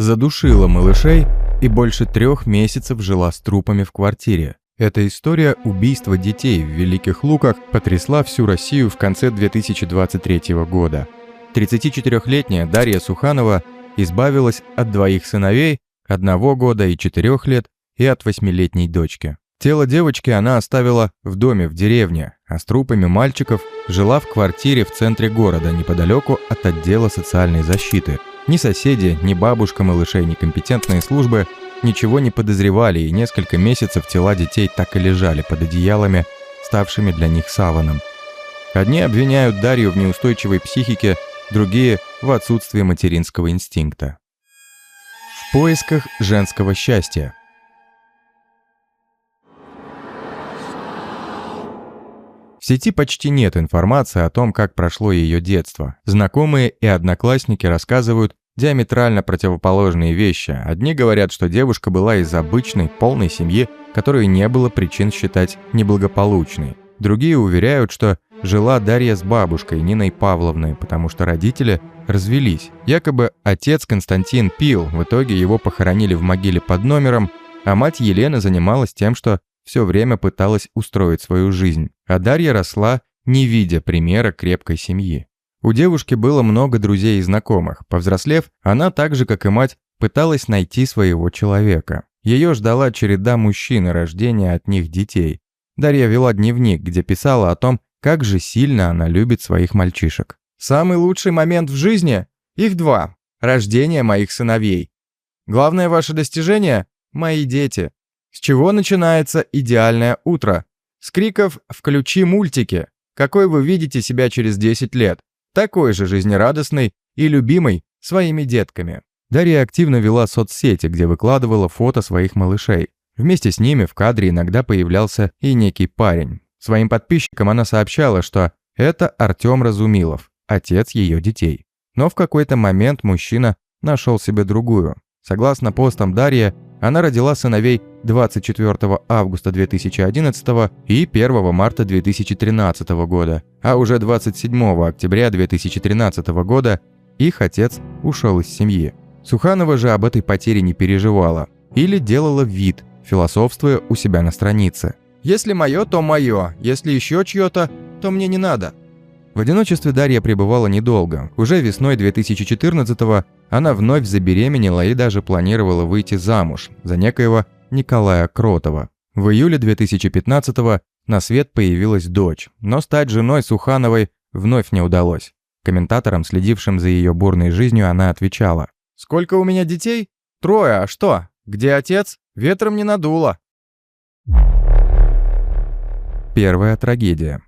задушила малышей и больше 3 месяцев жила с трупами в квартире. Эта история убийства детей в Великих Луках потрясла всю Россию в конце 2023 года. 34-летняя Дарья Суханова избавилась от 2 сыновей, 1 года и 4 лет, и от 8-летней дочки. Тело девочки она оставила в доме в деревне, а с трупами мальчиков жила в квартире в центре города, неподалеку от отдела социальной защиты. Ни соседи, ни бабушка малышей, ни компетентные службы ничего не подозревали, и несколько месяцев тела детей так и лежали под одеялами, ставшими для них саваном. Одни обвиняют Дарью в неустойчивой психике, другие – в отсутствии материнского инстинкта. В поисках женского счастья. В сети почти нет информации о том, как прошло ее детство. Знакомые и одноклассники рассказывают диаметрально противоположные вещи. Одни говорят, что девушка была из обычной, полной семьи, которую не было причин считать неблагополучной. Другие уверяют, что жила Дарья с бабушкой Ниной Павловной, потому что родители развелись. Якобы отец Константин пил, в итоге его похоронили в могиле под номером, а мать Елена занималась тем, что все время пыталась устроить свою жизнь. А Дарья росла, не видя примера крепкой семьи. У девушки было много друзей и знакомых. Повзрослев, она так же, как и мать, пыталась найти своего человека. Ее ждала череда мужчин и рождения от них детей. Дарья вела дневник, где писала о том, как же сильно она любит своих мальчишек. «Самый лучший момент в жизни? Их 2. Рождение моих сыновей. Главное ваше достижение – мои дети. С чего начинается идеальное утро? С криков «Включи мультики!» Какой вы видите себя через 10 лет? Такой же жизнерадостный и любимый своими детками. Дарья активно вела соцсети, где выкладывала фото своих малышей. Вместе с ними в кадре иногда появлялся и некий парень. Своим подписчикам она сообщала, что это Артем Разумилов, отец ее детей. Но в какой-то момент мужчина нашел себе другую. Согласно постам Дарьи, она родила сыновей 24 августа 2011 и 1 марта 2013 года, а уже 27 октября 2013 года их отец ушел из семьи. Суханова же об этой потере не переживала или делала вид, философствуя у себя на странице. «Если мое, то мое, если еще чье-то, то мне не надо». В одиночестве Дарья пребывала недолго. Уже весной 2014-го она вновь забеременела и даже планировала выйти замуж за некоего Николая Кротова. В июле 2015-го на свет появилась дочь, но стать женой Сухановой вновь не удалось. Комментаторам, следившим за ее бурной жизнью, она отвечала: «Сколько у меня детей? 3, а что? Где отец? Ветром не надуло». Первая трагедия.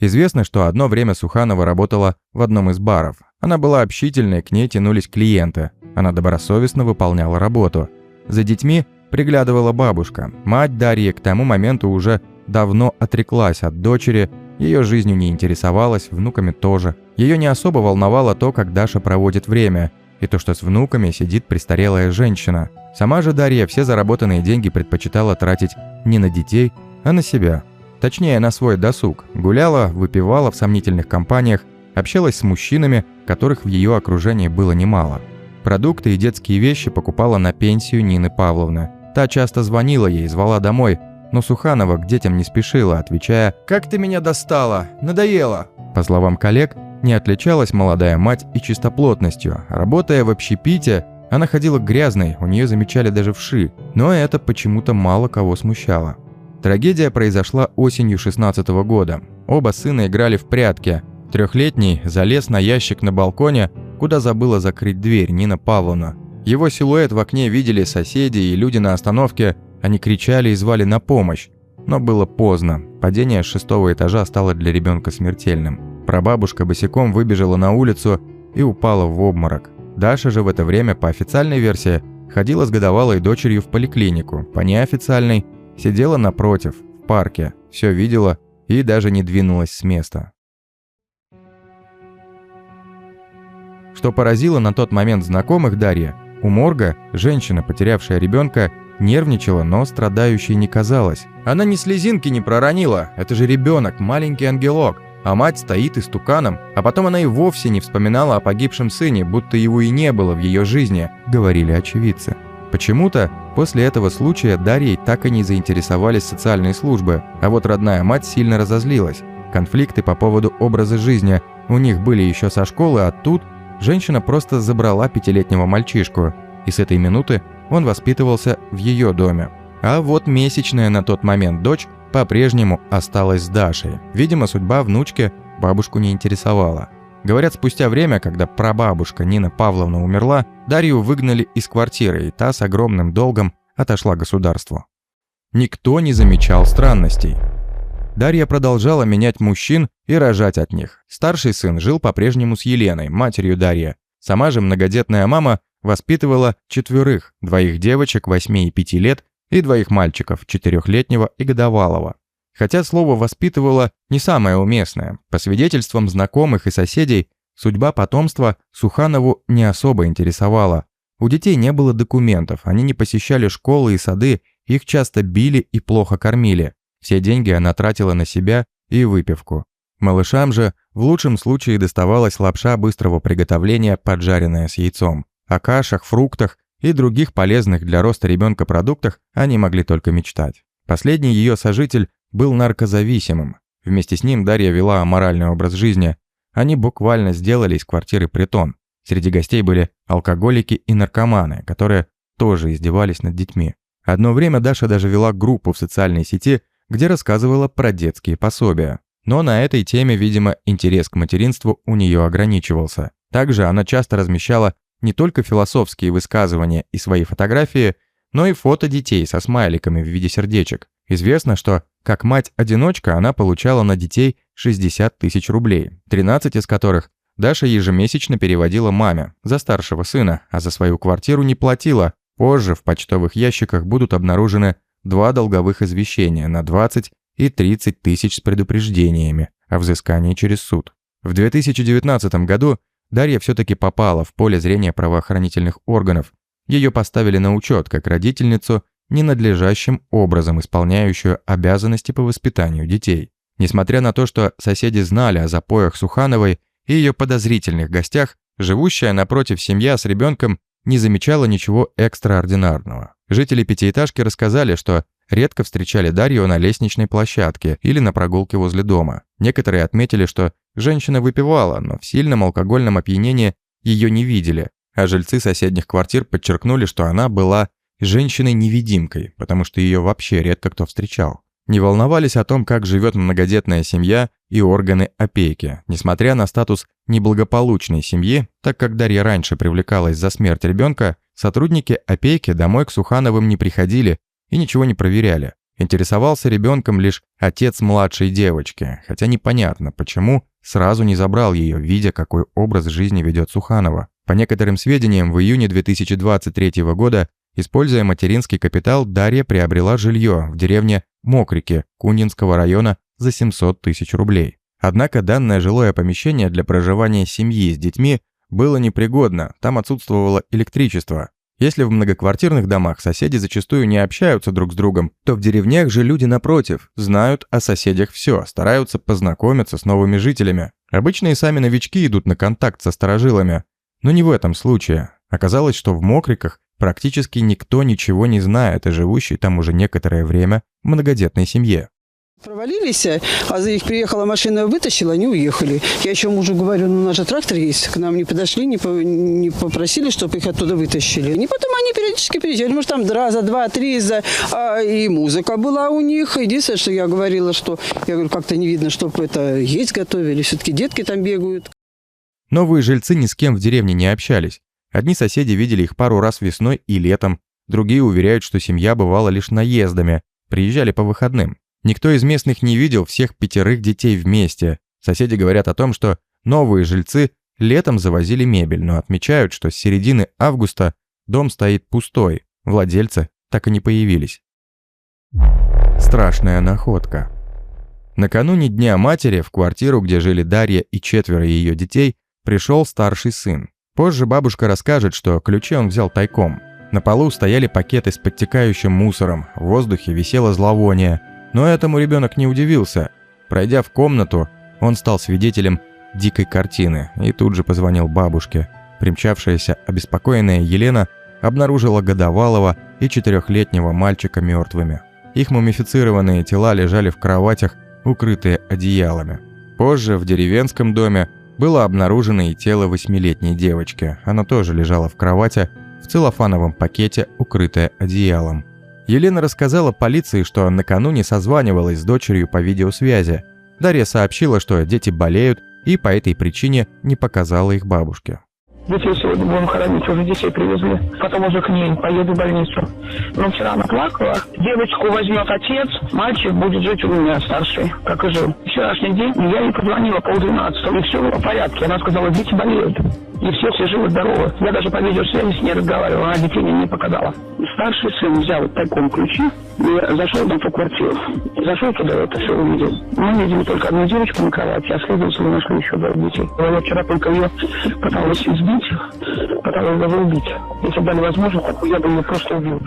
Известно, что одно время Суханова работала в одном из баров. Она была общительной, к ней тянулись клиенты. Она добросовестно выполняла работу. За детьми приглядывала бабушка. Мать Дарьи к тому моменту уже давно отреклась от дочери, ее жизнью не интересовалась, внуками тоже. Ее не особо волновало то, как Даша проводит время, и то, что с внуками сидит престарелая женщина. Сама же Дарья все заработанные деньги предпочитала тратить не на детей, а на себя. Точнее, на свой досуг. Гуляла, выпивала в сомнительных компаниях, общалась с мужчинами, которых в ее окружении было немало. Продукты и детские вещи покупала на пенсию Нины Павловны. Та часто звонила ей, звала домой, но Суханова к детям не спешила, отвечая: «Как ты меня достала? Надоело!» По словам коллег, не отличалась молодая мать и чистоплотностью. Работая в общепите, она ходила грязной, у нее замечали даже вши, но это почему-то мало кого смущало. Трагедия произошла осенью 2016 года. Оба сына играли в прятки. 3-летний залез на ящик на балконе, куда забыла закрыть дверь Нина Павловна. Его силуэт в окне видели соседи и люди на остановке. Они кричали и звали на помощь. Но было поздно. Падение с 6-го этажа стало для ребенка смертельным. Прабабушка босиком выбежала на улицу и упала в обморок. Даша же в это время, по официальной версии, ходила с годовалой дочерью в поликлинику. По неофициальной сидела напротив, в парке, все видела и даже не двинулась с места. Что поразило на тот момент знакомых Дарьи, у морга женщина, потерявшая ребенка, нервничала, но страдающей не казалась. «Она ни слезинки не проронила, это же ребенок, маленький ангелок. А мать стоит истуканом, а потом она и вовсе не вспоминала о погибшем сыне, будто его и не было в ее жизни, говорили очевидцы. Почему-то после этого случая Дарьей так и не заинтересовались социальные службы, а вот родная мать сильно разозлилась. Конфликты по поводу образа жизни у них были еще со школы, а тут женщина просто забрала 5-летнего мальчишку, и с этой минуты он воспитывался в ее доме. А вот месячная на тот момент дочь по-прежнему осталась с Дашей. Видимо, судьба внучки бабушку не интересовала. Говорят, спустя время, когда прабабушка Нина Павловна умерла, Дарью выгнали из квартиры, и та с огромным долгом отошла государству. Никто не замечал странностей. Дарья продолжала менять мужчин и рожать от них. Старший сын жил по-прежнему с Еленой, матерью Дарьи. Сама же многодетная мама воспитывала 4: 2 девочек 8 и 5 лет и 2 мальчиков 4-летнего и годовалого. Хотя слово «воспитывала» не самое уместное. По свидетельствам знакомых и соседей, судьба потомства Суханову не особо интересовала. У детей не было документов, они не посещали школы и сады, их часто били и плохо кормили. Все деньги она тратила на себя и выпивку. Малышам же в лучшем случае доставалась лапша быстрого приготовления, поджаренная с яйцом. О кашах, фруктах и других полезных для роста ребенка продуктах они могли только мечтать. Последний ее сожитель был наркозависимым. Вместе с ним Дарья вела аморальный образ жизни. Они буквально сделали из квартиры притон. Среди гостей были алкоголики и наркоманы, которые тоже издевались над детьми. Одно время Даша даже вела группу в социальной сети, где рассказывала про детские пособия. Но на этой теме, видимо, интерес к материнству у нее ограничивался. Также она часто размещала не только философские высказывания и свои фотографии, но и фото детей со смайликами в виде сердечек. Известно, что как мать-одиночка она получала на детей 60 тысяч рублей, 13 из которых Даша ежемесячно переводила маме за старшего сына, а за свою квартиру не платила. Позже в почтовых ящиках будут обнаружены 2 долговых извещения на 20 и 30 тысяч с предупреждениями о взыскании через суд. В 2019 году Дарья все-таки попала в поле зрения правоохранительных органов. Ее поставили на учет как родительницу, ненадлежащим образом исполняющую обязанности по воспитанию детей. Несмотря на то, что соседи знали о запоях Сухановой и ее подозрительных гостях, живущая напротив семья с ребенком не замечала ничего экстраординарного. Жители пятиэтажки рассказали, что редко встречали Дарью на лестничной площадке или на прогулке возле дома. Некоторые отметили, что женщина выпивала, но в сильном алкогольном опьянении ее не видели, а жильцы соседних квартир подчеркнули, что она была женщиной-невидимкой, потому что ее вообще редко кто встречал. Не волновались о том, как живет многодетная семья и органы опеки, несмотря на статус неблагополучной семьи, так как Дарья раньше привлекалась за смерть ребенка, сотрудники опеки домой к Сухановым не приходили и ничего не проверяли. Интересовался ребенком лишь отец младшей девочки, хотя непонятно, почему сразу не забрал ее, видя, какой образ жизни ведет Суханова. По некоторым сведениям, в июне 2023 года, используя материнский капитал, Дарья приобрела жилье в деревне Мокрики Кундинского района за 700 тысяч рублей. Однако данное жилое помещение для проживания семьи с детьми было непригодно, там отсутствовало электричество. Если в многоквартирных домах соседи зачастую не общаются друг с другом, то в деревнях же люди, напротив, знают о соседях все, стараются познакомиться с новыми жителями. Обычно и сами новички идут на контакт со старожилами. Но не в этом случае. Оказалось, что в Мокриках практически никто ничего не знает о живущей там уже некоторое время многодетной семье. Провалились, а за них приехала машина, вытащила, они уехали. Я еще мужу говорю, ну у нас же трактор есть, к нам не подошли, не попросили, чтобы их оттуда вытащили. И потом они периодически приезжали, может там раза, 2-3, и музыка была у них. Единственное, что я говорила, что, я говорю, как-то не видно, чтобы это есть готовили, все-таки детки там бегают. Новые жильцы ни с кем в деревне не общались. Одни соседи видели их пару раз весной и летом, другие уверяют, что семья бывала лишь наездами, приезжали по выходным. Никто из местных не видел всех 5 детей вместе. Соседи говорят о том, что новые жильцы летом завозили мебель, но отмечают, что с середины августа дом стоит пустой, владельцы так и не появились. Страшная находка. Накануне Дня матери в квартиру, где жили Дарья и 4 ее детей, пришел старший сын. Позже бабушка расскажет, что ключи он взял тайком. На полу стояли пакеты с подтекающим мусором, в воздухе висело зловоние. Но этому ребенок не удивился. Пройдя в комнату, он стал свидетелем дикой картины и тут же позвонил бабушке. Примчавшаяся обеспокоенная Елена обнаружила годовалого и 4-летнего мальчика мертвыми. Их мумифицированные тела лежали в кроватях, укрытые одеялами. Позже в деревенском доме было обнаружено и тело 8-летней девочки. Оно тоже лежало в кровати, в целлофановом пакете, укрытое одеялом. Елена рассказала полиции, что накануне созванивалась с дочерью по видеосвязи. Дарья сообщила, что дети болеют, и по этой причине не показала их бабушке. Детей сегодня будем хоронить, уже детей привезли. Потом уже к ней поеду в больницу. Но вчера она плакала. Девочку возьмет отец, мальчик будет жить у меня, старший, как и жил. Вчерашний день я ей позвонила 11:30, и все было в порядке. Она сказала, дети болеют. И все живы-здоровы. Я даже по видеосвязи с ней разговаривала, она детей мне не показала. Старший сын взял тайком ключи и зашел в нашу квартиру. Зашел туда, это все увидел. Мы видели только одну девочку на кровати, а следователи нашли еще 2 детей. Я вчера только ее пыталась избить, пыталась даже убить. Если дали возможность, так я бы ее просто убил.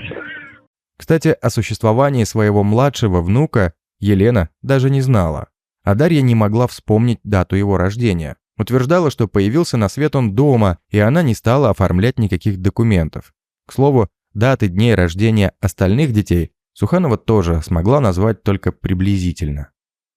Кстати, о существовании своего младшего внука Елена даже не знала. А Дарья не могла вспомнить дату его рождения. Утверждала, что появился на свет он дома, и она не стала оформлять никаких документов. К слову, даты дней рождения остальных детей Суханова тоже смогла назвать только приблизительно.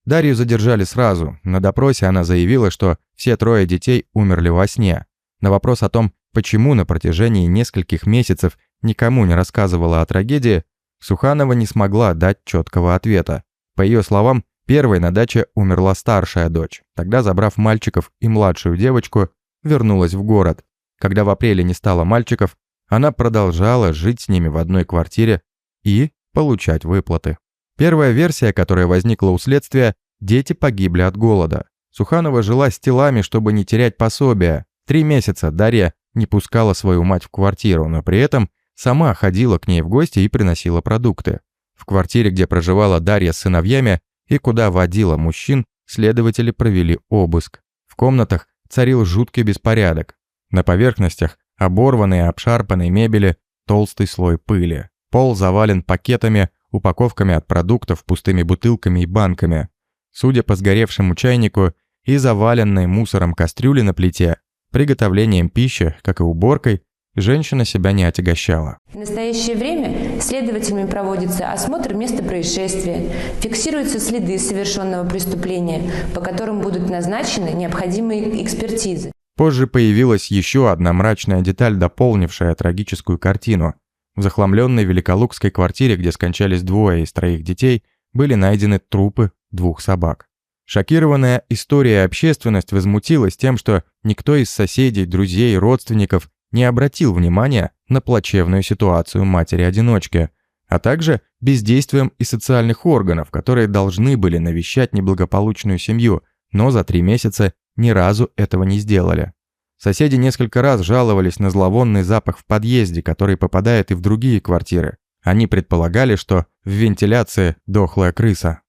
Дарью задержали сразу. На допросе она заявила, что все 3 детей умерли во сне. На вопрос о том, почему на протяжении нескольких месяцев никому не рассказывала о трагедии, Суханова не смогла дать четкого ответа. По ее словам, первой на даче умерла старшая дочь. Тогда, забрав мальчиков и младшую девочку, вернулась в город. Когда в апреле не стало мальчиков, она продолжала жить с ними в одной квартире и получать выплаты. Первая версия, которая возникла у следствия – дети погибли от голода. Суханова жила с телами, чтобы не терять пособия. 3 месяца Дарья не пускала свою мать в квартиру, но при этом сама ходила к ней в гости и приносила продукты. В квартире, где проживала Дарья с сыновьями и куда водила мужчин, следователи провели обыск. В комнатах царил жуткий беспорядок. На поверхностях оборванной и обшарпанной мебели толстый слой пыли. Пол завален пакетами, упаковками от продуктов, пустыми бутылками и банками. Судя по сгоревшему чайнику и заваленной мусором кастрюли на плите, приготовлением пищи, как и уборкой, женщина себя не отягощала. В настоящее время следователями проводится осмотр места происшествия, фиксируются следы совершенного преступления, по которым будут назначены необходимые экспертизы. Позже появилась еще одна мрачная деталь, дополнившая трагическую картину. В захламленной великолукской квартире, где скончались 2 из 3 детей, были найдены трупы 2 собак. Шокированная историей общественность возмутилась тем, что никто из соседей, друзей, родственников не обратил внимания на плачевную ситуацию матери-одиночки, а также бездействием и социальных органов, которые должны были навещать неблагополучную семью, но за 3 месяца ни разу этого не сделали. Соседи несколько раз жаловались на зловонный запах в подъезде, который попадает и в другие квартиры. Они предполагали, что в вентиляции дохлая крыса.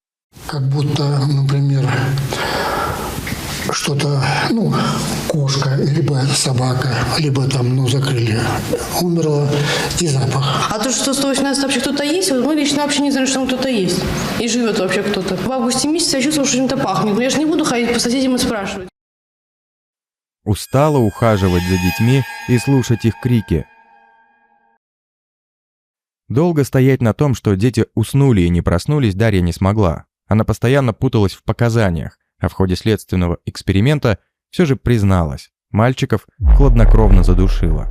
Как будто, например, что-то, кошка, либо собака, либо там, закрыли, умерла, и запах. А то, что 118 вообще кто-то есть, вот мы лично вообще не знаем, что там кто-то есть. И живет вообще кто-то. В августе месяце я чувствовала, что чем-то пахнет. Но я же не буду ходить по соседям и спрашивать. Устала ухаживать за детьми и слушать их крики. Долго стоять на том, что дети уснули и не проснулись, Дарья не смогла. Она постоянно путалась в показаниях, а в ходе следственного эксперимента все же призналась. Мальчиков хладнокровно задушила.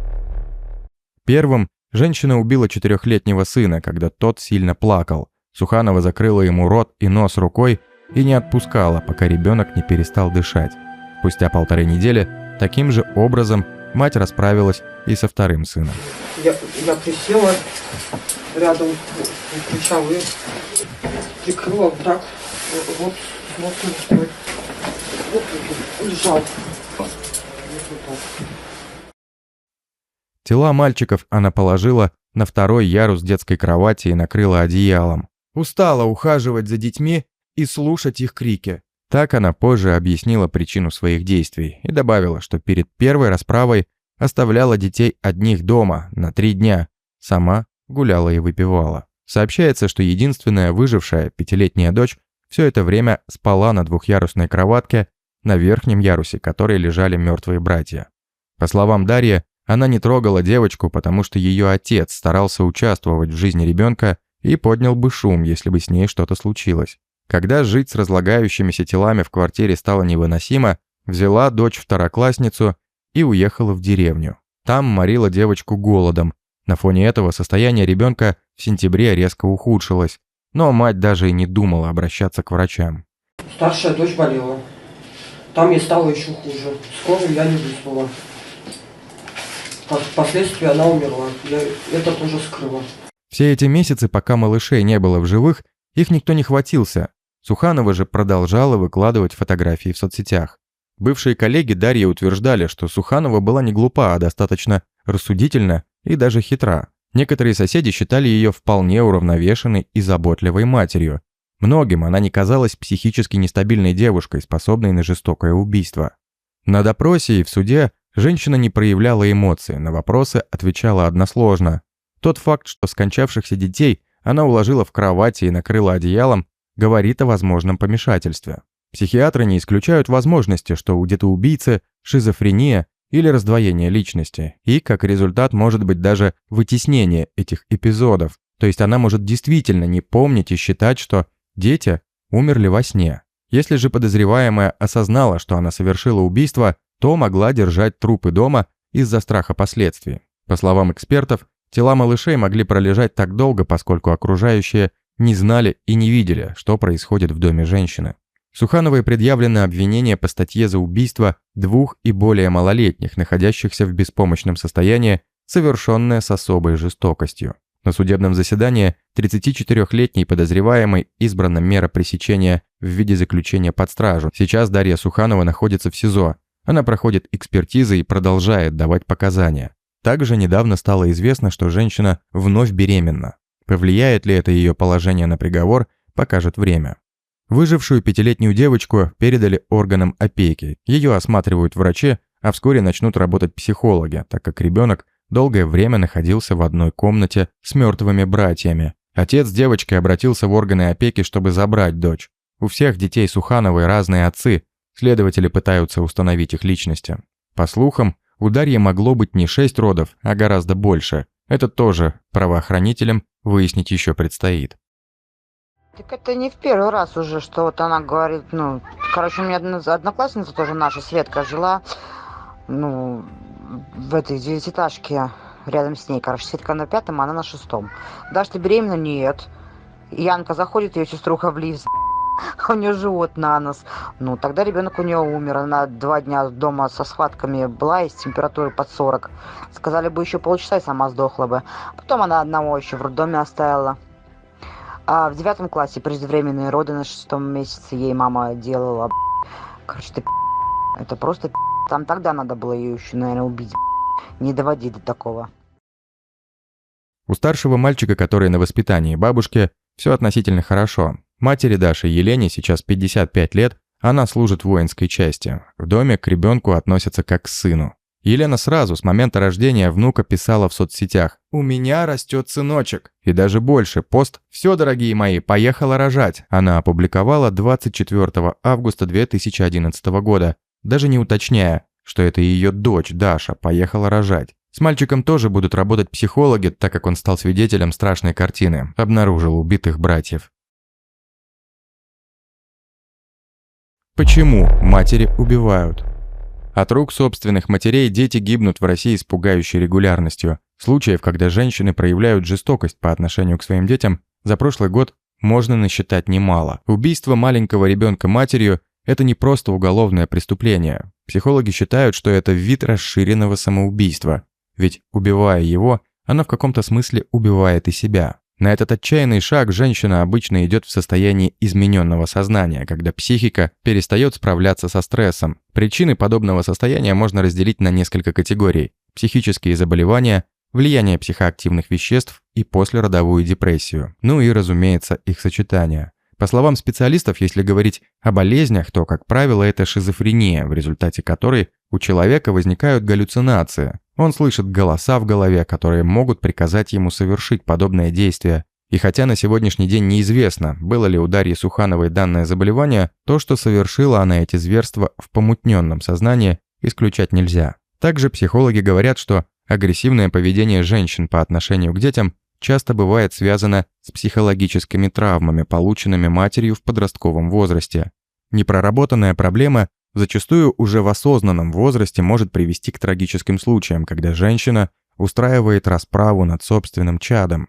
Первым женщина убила 4-летнего сына, когда тот сильно плакал. Суханова закрыла ему рот и нос рукой и не отпускала, пока ребенок не перестал дышать. Спустя 1,5 недели таким же образом мать расправилась и со 2-м сыном. Я присела рядом, кричала и прикрыла вот так. Вот лежал. Тела мальчиков она положила на 2-й ярус детской кровати и накрыла одеялом. Устала ухаживать за детьми и слушать их крики. Так она позже объяснила причину своих действий и добавила, что перед первой расправой оставляла детей одних дома на 3 дня. Сама гуляла и выпивала. Сообщается, что единственная выжившая 5-летняя дочь все это время спала на двухъярусной кроватке на верхнем ярусе, которой лежали мертвые братья. По словам Дарьи, она не трогала девочку, потому что ее отец старался участвовать в жизни ребенка и поднял бы шум, если бы с ней что-то случилось. Когда жить с разлагающимися телами в квартире стало невыносимо, взяла дочь-второклассницу и уехала в деревню. Там морила девочку голодом. На фоне этого состояние ребенка в сентябре резко ухудшилось, но мать даже и не думала обращаться к врачам. Старшая дочь болела. Там ей стало еще хуже. Скорую я не вызвала. Впоследствии она умерла. Я это тоже скрыла. Все эти месяцы, пока малышей не было в живых, их никто не хватился. Суханова же продолжала выкладывать фотографии в соцсетях. Бывшие коллеги Дарьи утверждали, что Суханова была не глупа, а достаточно рассудительна и даже хитра. Некоторые соседи считали ее вполне уравновешенной и заботливой матерью. Многим она не казалась психически нестабильной девушкой, способной на жестокое убийство. На допросе и в суде женщина не проявляла эмоций, на вопросы отвечала односложно. Тот факт, что скончавшихся детей она уложила в кровати и накрыла одеялом, говорит о возможном помешательстве. Психиатры не исключают возможности, что у детоубийцы шизофрения или раздвоение личности, и как результат может быть даже вытеснение этих эпизодов, то есть она может действительно не помнить и считать, что дети умерли во сне. Если же подозреваемая осознала, что она совершила убийство, то могла держать трупы дома из-за страха последствий. По словам экспертов, тела малышей могли пролежать так долго, поскольку окружающие не знали и не видели, что происходит в доме женщины. Сухановой предъявлено обвинение по статье за убийство 2 и более малолетних, находящихся в беспомощном состоянии, совершенное с особой жестокостью. На судебном заседании 34-летний подозреваемый избрана мера пресечения в виде заключения под стражу. Сейчас Дарья Суханова находится в СИЗО. Она проходит экспертизы и продолжает давать показания. Также недавно стало известно, что женщина вновь беременна. Повлияет ли это ее положение на приговор, покажет время. Выжившую 5-летнюю девочку передали органам опеки. Ее осматривают врачи, а вскоре начнут работать психологи, так как ребенок долгое время находился в одной комнате с мертвыми братьями. Отец девочки обратился в органы опеки, чтобы забрать дочь. У всех детей Сухановой разные отцы, следователи пытаются установить их личности. По слухам, у Дарьи могло быть не 6 родов, а гораздо больше. Это тоже правоохранителям выяснить еще предстоит. Так это не в первый раз уже, что вот она говорит, у меня одноклассница тоже наша, Светка, жила, в этой девятиэтажке рядом с ней, Светка на 5-м, а она на 6-м. Даша, ты беременна? Нет. Янка заходит, ее сеструха в лифт, у нее живот на нос. Тогда ребенок у нее умер, она 2 дня дома со схватками была и с температурой под 40. Сказали бы еще полчаса и сама сдохла бы. Потом она одного еще в роддоме оставила. А в 9 классе преждевременные роды на 6-м месяце ей мама делала. Это просто там тогда надо было ее еще, наверное, убить. Не доводи до такого. У старшего мальчика, который на воспитании бабушки, все относительно хорошо. Матери Даши Елене сейчас 55 лет, она служит в воинской части. В доме к ребенку относятся как к сыну. Елена сразу, с момента рождения внука, писала в соцсетях: «У меня растет сыночек». И даже больше, пост «Все, дорогие мои, поехала рожать» она опубликовала 24 августа 2011 года, даже не уточняя, что это ее дочь Даша поехала рожать. С мальчиком тоже будут работать психологи, так как он стал свидетелем страшной картины, обнаружил убитых братьев. Почему матери убивают? От рук собственных матерей дети гибнут в России с пугающей регулярностью. Случаев, когда женщины проявляют жестокость по отношению к своим детям, за прошлый год можно насчитать немало. Убийство маленького ребенка матерью – это не просто уголовное преступление. Психологи считают, что это вид расширенного самоубийства. Ведь, убивая его, она в каком-то смысле убивает и себя. На этот отчаянный шаг женщина обычно идет в состоянии измененного сознания, когда психика перестает справляться со стрессом. Причины подобного состояния можно разделить на несколько категорий: психические заболевания, влияние психоактивных веществ и послеродовую депрессию. И, разумеется, их сочетание. По словам специалистов, если говорить о болезнях, то, как правило, это шизофрения, в результате которой у человека возникают галлюцинации. Он слышит голоса в голове, которые могут приказать ему совершить подобное действие. И хотя на сегодняшний день неизвестно, было ли у Дарьи Сухановой данное заболевание, то, что совершила она эти зверства в помутненном сознании, исключать нельзя. Также психологи говорят, что агрессивное поведение женщин по отношению к детям часто бывает связано с психологическими травмами, полученными матерью в подростковом возрасте. Непроработанная проблема зачастую уже в осознанном возрасте может привести к трагическим случаям, когда женщина устраивает расправу над собственным чадом.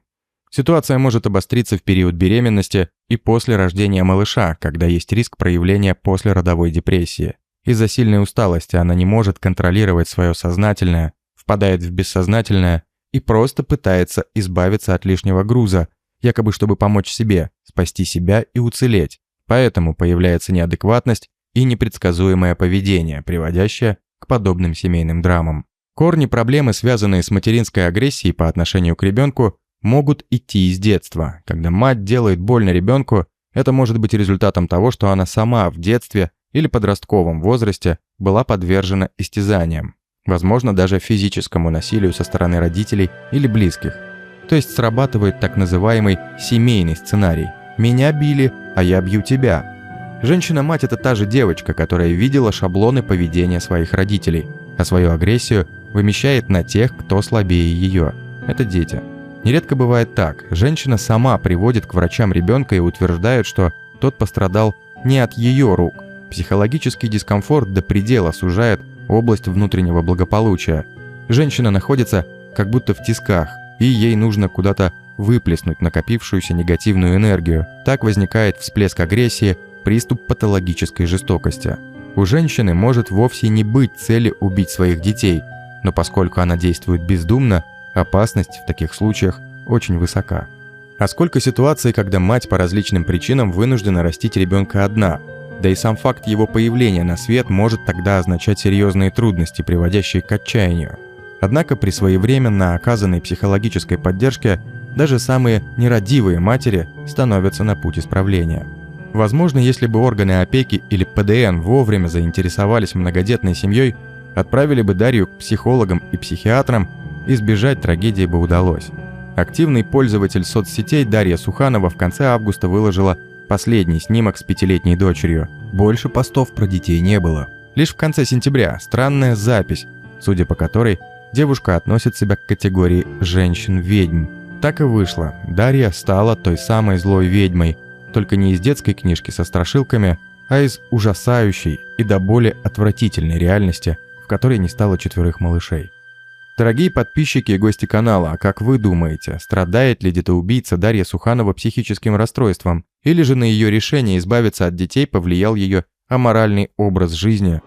Ситуация может обостриться в период беременности и после рождения малыша, когда есть риск проявления послеродовой депрессии. Из-за сильной усталости она не может контролировать свое сознательное, впадает в бессознательное и просто пытается избавиться от лишнего груза, якобы чтобы помочь себе, спасти себя и уцелеть. Поэтому появляется неадекватность и непредсказуемое поведение, приводящее к подобным семейным драмам. Корни проблемы, связанные с материнской агрессией по отношению к ребенку, могут идти из детства. Когда мать делает больно ребенку, это может быть результатом того, что она сама в детстве или подростковом возрасте была подвержена истязаниям, возможно, даже физическому насилию со стороны родителей или близких. То есть срабатывает так называемый семейный сценарий «меня били, а я бью тебя». Женщина-мать – это та же девочка, которая видела шаблоны поведения своих родителей, а свою агрессию вымещает на тех, кто слабее ее. Это дети. Нередко бывает так. Женщина сама приводит к врачам ребенка и утверждает, что тот пострадал не от ее рук. Психологический дискомфорт до предела сужает область внутреннего благополучия. Женщина находится как будто в тисках, и ей нужно куда-то выплеснуть накопившуюся негативную энергию. Так возникает всплеск агрессии, приступ патологической жестокости. У женщины может вовсе не быть цели убить своих детей, но поскольку она действует бездумно, опасность в таких случаях очень высока. А сколько ситуаций, когда мать по различным причинам вынуждена растить ребенка одна, да и сам факт его появления на свет может тогда означать серьезные трудности, приводящие к отчаянию. Однако при своевременно оказанной психологической поддержке даже самые нерадивые матери становятся на путь исправления. Возможно, если бы органы опеки или ПДН вовремя заинтересовались многодетной семьей, отправили бы Дарью к психологам и психиатрам, избежать трагедии бы удалось. Активный пользователь соцсетей Дарья Суханова в конце августа выложила последний снимок с 5-летней дочерью. Больше постов про детей не было. Лишь в конце сентября странная запись, судя по которой девушка относит себя к категории женщин-ведьм. Так и вышло. Дарья стала той самой злой ведьмой, только не из детской книжки со страшилками, а из ужасающей и до боли отвратительной реальности, в которой не стало 4 малышей. Дорогие подписчики и гости канала, а как вы думаете, страдает ли детоубийца Дарья Суханова психическим расстройством? Или же на ее решение избавиться от детей повлиял ее аморальный образ жизни?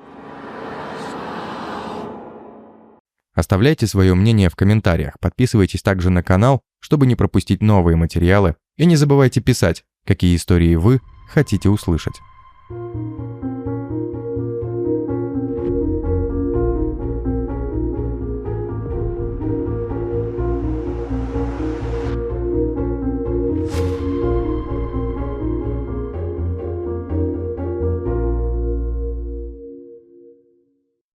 Оставляйте свое мнение в комментариях, подписывайтесь также на канал, чтобы не пропустить новые материалы, и не забывайте писать, какие истории вы хотите услышать.